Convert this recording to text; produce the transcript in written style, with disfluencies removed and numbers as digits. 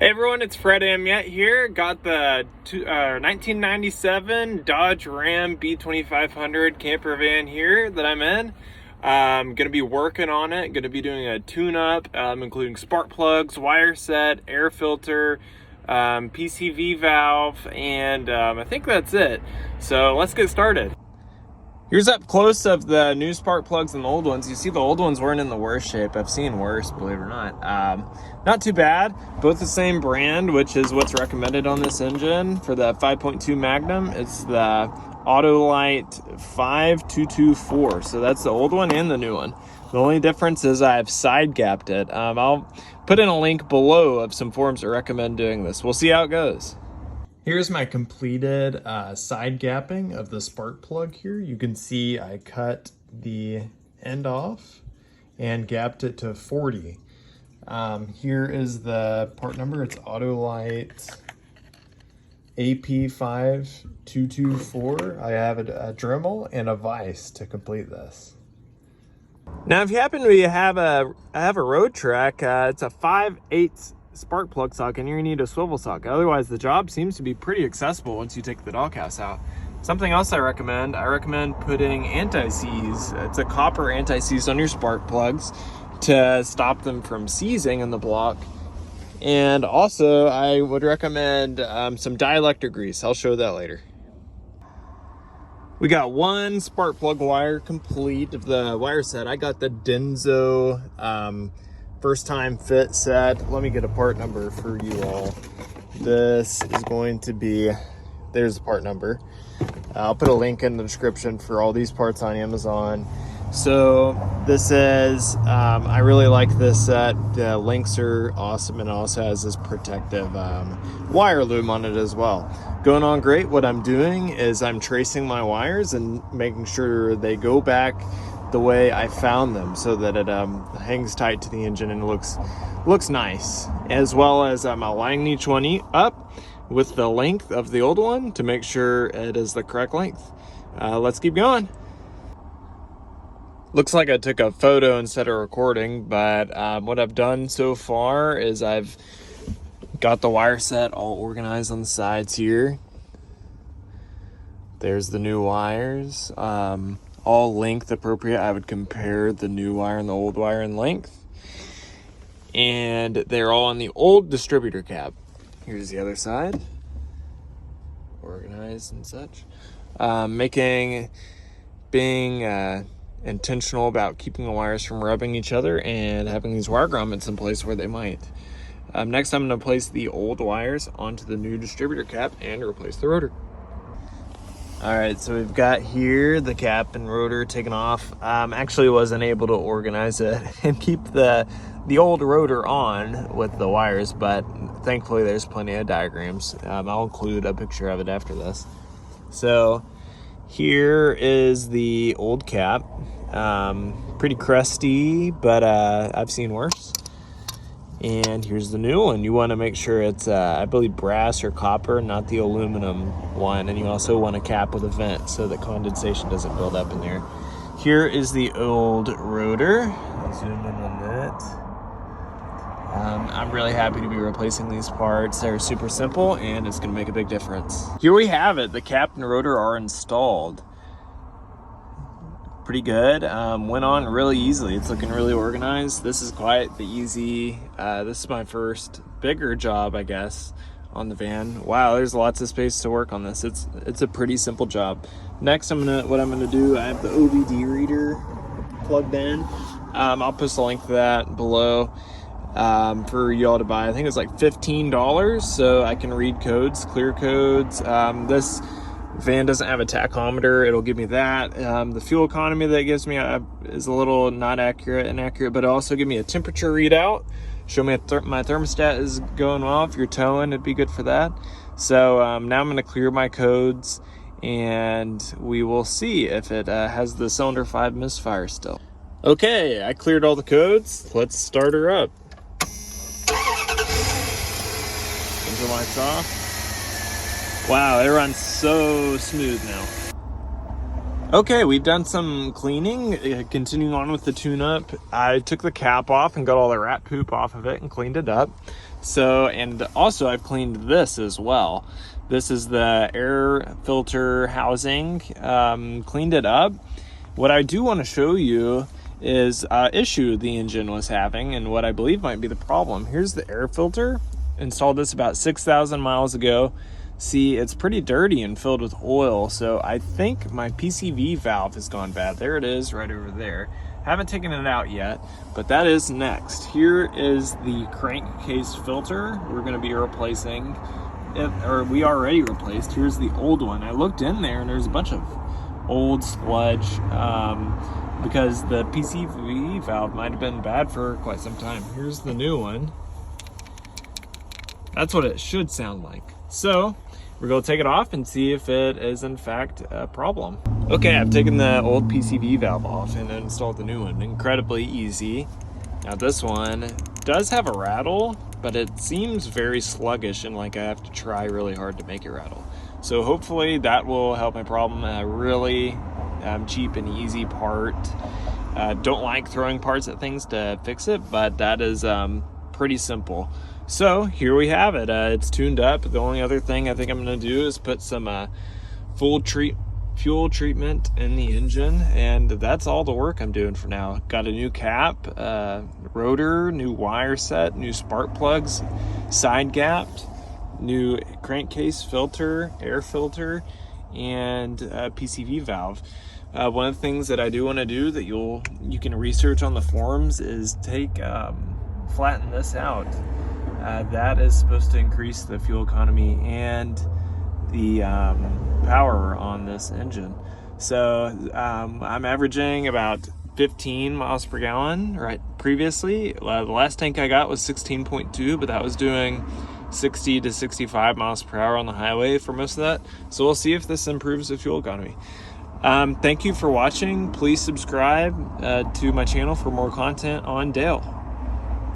Hey everyone, it's Fred Amyette here. Got the 1997 Dodge Ram B2500 camper van here that I'm in. I'm going to be working on it. Going to be doing a tune-up, including spark plugs, wire set, air filter, PVC valve, and I think that's it. So let's get started. Here's up close of the new spark plugs and the old ones. You see the old ones weren't in the worst shape. I've seen worse, believe it or not. Not too bad. Both the same brand, which is what's recommended on this engine for the 5.2 Magnum. It's the Autolite 5224. So that's the old one and the new one. The only difference is I've side gapped it. I'll put in a link below of some forums that recommend doing this. We'll see how it goes. Here's my completed side gapping of the spark plug here. You can see I cut the end off and gapped it to 40. Here is the part number. It's Autolite AP5224. I have a Dremel and a vise to complete this. Now, if you happen to have a Roadtrek, it's a 5/8 spark plug socket, and you're gonna need a swivel socket. Otherwise, the job seems to be pretty accessible once you take the doghouse out. Something else I recommend putting anti-seize. It's a copper anti-seize on your spark plugs to stop them from seizing in the block. And also, I would recommend some dielectric grease. I'll show that later. We got one spark plug wire complete of the wire set. I got the Denso first time fit set. Let me get a part number for you all. This is going to be, there's the part number. I'll put a link in the description for all these parts on Amazon. So this is, I really like this set. The links are awesome, and it also has this protective wire loom on it as well. Going on great. What I'm doing is I'm tracing my wires and making sure they go back the way I found them, so that it hangs tight to the engine and looks nice, as well as I'm aligning each one up with the length of the old one to make sure it is the correct length. Let's keep going. Looks like I took a photo instead of recording, but what I've done so far is I've got the wire set all organized on the sides here. There's the new wires. All length appropriate. I would compare the new wire and the old wire in length, and they're all on the old distributor cap. Here's the other side, organized and such. Being intentional about keeping the wires from rubbing each other and having these wire grommets in place where they might. Next, I'm going to place the old wires onto the new distributor cap and replace the rotor. All right, so we've got here the cap and rotor taken off. Actually wasn't able to organize it and keep the old rotor on with the wires, but thankfully there's plenty of diagrams. I'll include a picture of it after this. So here is the old cap. Pretty crusty, but I've seen worse. And here's the new one. You want to make sure it's, I believe, brass or copper, not the aluminum one. And you also want a cap with a vent so that condensation doesn't build up in there. Here is the old rotor. I'll zoom in on that. I'm really happy to be replacing these parts. They're super simple, and it's going to make a big difference. Here we have it. The cap and rotor are installed. Pretty good. Went on really easily. It's looking really organized. This is quite the easy. This is my first bigger job, I guess, on the van. Wow, there's lots of space to work on this. It's a pretty simple job. Next, what I'm gonna do, I have the OBD reader plugged in. I'll post a link to that below for y'all to buy. I think it's like $15, so I can read codes, clear codes. This van doesn't have a tachometer. It'll give me that. The fuel economy that it gives me is a little not inaccurate, but it'll also give me a temperature readout. Show me my thermostat is going well. If you're towing, it'd be good for that. So now I'm going to clear my codes, and we will see if it has the cylinder 5 misfire still. Okay, I cleared all the codes. Let's start her up. Engine lights off. Wow, it runs so smooth now. Okay, we've done some cleaning. Continuing on with the tune-up, I took the cap off and got all the rat poop off of it and cleaned it up. So, and also I've cleaned this as well. This is the air filter housing, cleaned it up. What I do want to show you is issue the engine was having and what I believe might be the problem. Here's the air filter. Installed this about 6,000 miles ago. See, it's pretty dirty and filled with oil, so I think my PVC valve has gone bad. There it is, right over there. Haven't taken it out yet, but that is next. Here is the crankcase filter we're going to be replacing. Or we already replaced. Here's the old one. I looked in there and there's a bunch of old sludge because the PVC valve might have been bad for quite some time. Here's the new one. That's what it should sound like. So we're going to take it off and see if it is in fact a problem. Okay, I've taken the old PVC valve off and installed the new one. Incredibly easy. Now this one does have a rattle, but it seems very sluggish and like I have to try really hard to make it rattle. So hopefully that will help my problem. Really cheap and easy part. Don't like throwing parts at things to fix it, but that is pretty simple. So here we have it. It's tuned up. The only other thing I think I'm going to do is put some fuel treatment in the engine, and that's all the work I'm doing for now. Got a new cap, rotor, new wire set, new spark plugs, side gapped, new crankcase filter, air filter, and PVC valve. One of the things that I do want to do that you can research on the forums is flatten this out. That is supposed to increase the fuel economy and the power on this engine. So I'm averaging about 15 miles per gallon right previously. The last tank I got was 16.2, but that was doing 60 to 65 miles per hour on the highway for most of that. So we'll see if this improves the fuel economy. Thank you for watching. Please subscribe to my channel for more content on Dale.